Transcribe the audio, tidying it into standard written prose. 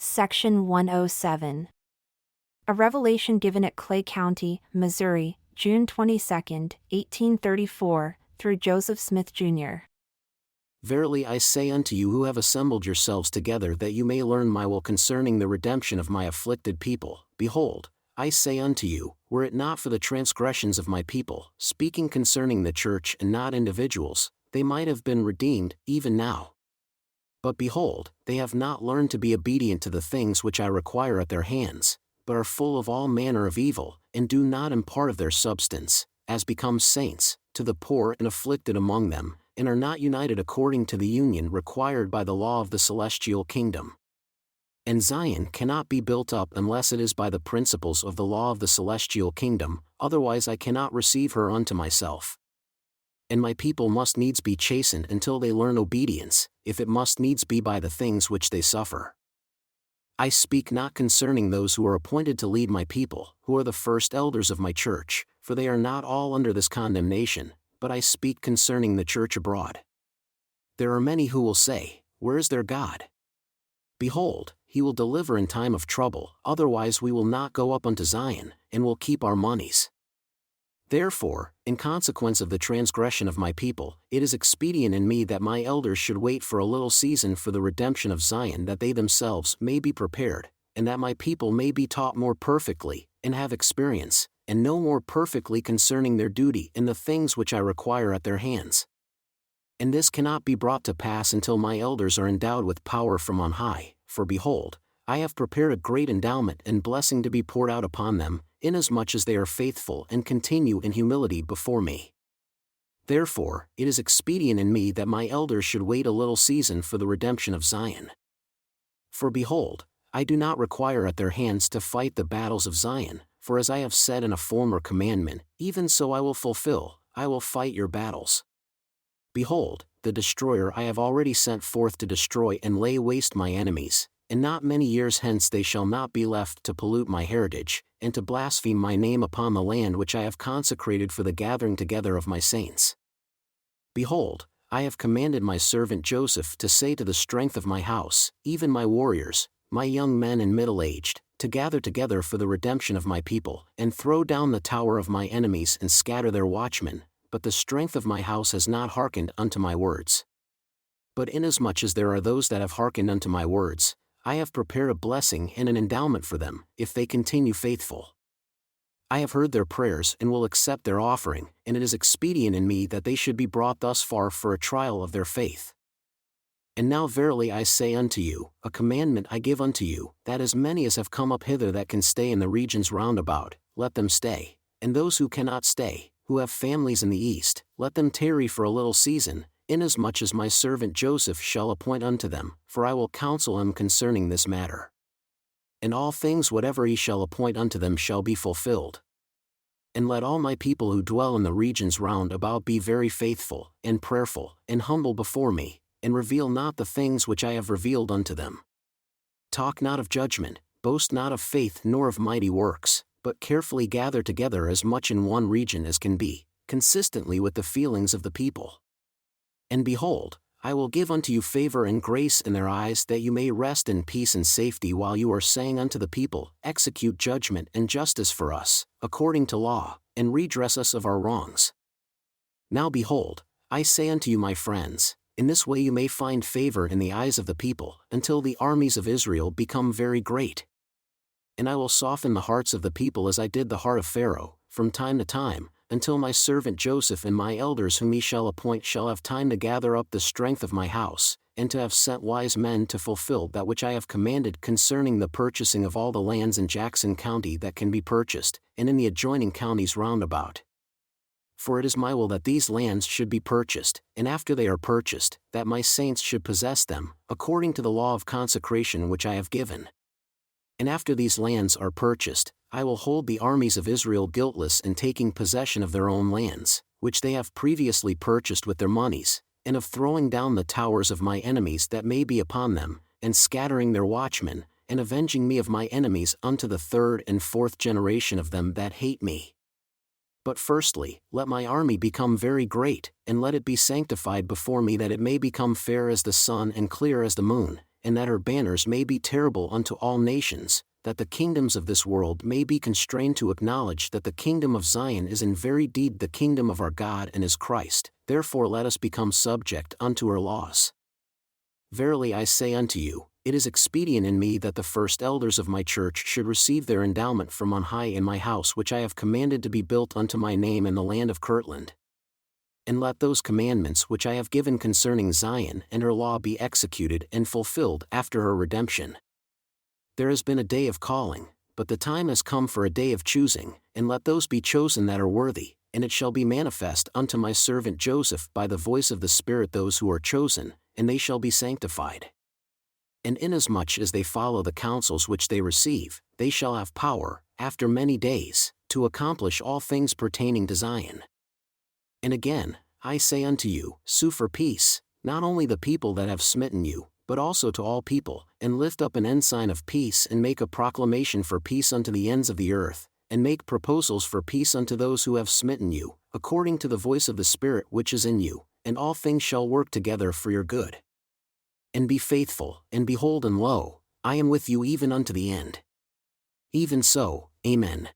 Section 107. A revelation given at Clay County, Missouri, June 22, 1834, through Joseph Smith, Jr. Verily I say unto you who have assembled yourselves together that you may learn my will concerning the redemption of my afflicted people, behold, I say unto you, were it not for the transgressions of my people, speaking concerning the church and not individuals, they might have been redeemed, even now. But behold, they have not learned to be obedient to the things which I require at their hands, but are full of all manner of evil, and do not impart of their substance, as becomes saints, to the poor and afflicted among them, and are not united according to the union required by the law of the celestial kingdom. And Zion cannot be built up unless it is by the principles of the law of the celestial kingdom, otherwise I cannot receive her unto myself. And my people must needs be chastened until they learn obedience, if it must needs be by the things which they suffer. I speak not concerning those who are appointed to lead my people, who are the first elders of my church, for they are not all under this condemnation, but I speak concerning the church abroad. There are many who will say, where is their God? Behold, he will deliver in time of trouble, otherwise we will not go up unto Zion, and will keep our monies. Therefore, in consequence of the transgression of my people, it is expedient in me that my elders should wait for a little season for the redemption of Zion, that they themselves may be prepared, and that my people may be taught more perfectly, and have experience, and know more perfectly concerning their duty in the things which I require at their hands. And this cannot be brought to pass until my elders are endowed with power from on high, for behold, I have prepared a great endowment and blessing to be poured out upon them, inasmuch as they are faithful and continue in humility before me. Therefore, it is expedient in me that my elders should wait a little season for the redemption of Zion. For behold, I do not require at their hands to fight the battles of Zion, for as I have said in a former commandment, even so I will fulfill, I will fight your battles. Behold, the destroyer I have already sent forth to destroy and lay waste my enemies, and not many years hence they shall not be left to pollute my heritage, and to blaspheme my name upon the land which I have consecrated for the gathering together of my saints. Behold, I have commanded my servant Joseph to say to the strength of my house, even my warriors, my young men and middle-aged, to gather together for the redemption of my people, and throw down the tower of my enemies and scatter their watchmen, but the strength of my house has not hearkened unto my words. But inasmuch as there are those that have hearkened unto my words, I have prepared a blessing and an endowment for them, if they continue faithful. I have heard their prayers and will accept their offering, and it is expedient in me that they should be brought thus far for a trial of their faith. And now verily I say unto you, a commandment I give unto you, that as many as have come up hither that can stay in the regions round about, let them stay, and those who cannot stay, who have families in the east, let them tarry for a little season, inasmuch as my servant Joseph shall appoint unto them, for I will counsel him concerning this matter. And all things whatever he shall appoint unto them shall be fulfilled. And let all my people who dwell in the regions round about be very faithful, and prayerful, and humble before me, and reveal not the things which I have revealed unto them. Talk not of judgment, boast not of faith nor of mighty works, but carefully gather together as much in one region as can be, consistently with the feelings of the people. And behold, I will give unto you favor and grace in their eyes, that you may rest in peace and safety while you are saying unto the people, execute judgment and justice for us, according to law, and redress us of our wrongs. Now behold, I say unto you my friends, in this way you may find favor in the eyes of the people, until the armies of Israel become very great. And I will soften the hearts of the people as I did the heart of Pharaoh, from time to time, until my servant Joseph and my elders whom he shall appoint shall have time to gather up the strength of my house, and to have sent wise men to fulfill that which I have commanded concerning the purchasing of all the lands in Jackson County that can be purchased, and in the adjoining counties round about. For it is my will that these lands should be purchased, and after they are purchased, that my saints should possess them, according to the law of consecration which I have given. And after these lands are purchased, I will hold the armies of Israel guiltless in taking possession of their own lands, which they have previously purchased with their monies, and of throwing down the towers of my enemies that may be upon them, and scattering their watchmen, and avenging me of my enemies unto the third and fourth generation of them that hate me. But firstly, let my army become very great, and let it be sanctified before me, that it may become fair as the sun and clear as the moon, and that her banners may be terrible unto all nations, that the kingdoms of this world may be constrained to acknowledge that the kingdom of Zion is in very deed the kingdom of our God and his Christ, therefore let us become subject unto her laws. Verily I say unto you, it is expedient in me that the first elders of my church should receive their endowment from on high in my house which I have commanded to be built unto my name in the land of Kirtland. And let those commandments which I have given concerning Zion and her law be executed and fulfilled after her redemption. There has been a day of calling, but the time has come for a day of choosing, and let those be chosen that are worthy, and it shall be manifest unto my servant Joseph by the voice of the Spirit those who are chosen, and they shall be sanctified. And inasmuch as they follow the counsels which they receive, they shall have power, after many days, to accomplish all things pertaining to Zion. And again, I say unto you, sue for peace, not only the people that have smitten you, but also to all people, and lift up an ensign of peace and make a proclamation for peace unto the ends of the earth, and make proposals for peace unto those who have smitten you, according to the voice of the Spirit which is in you, and all things shall work together for your good. And be faithful, and behold, and lo, I am with you even unto the end. Even so, Amen.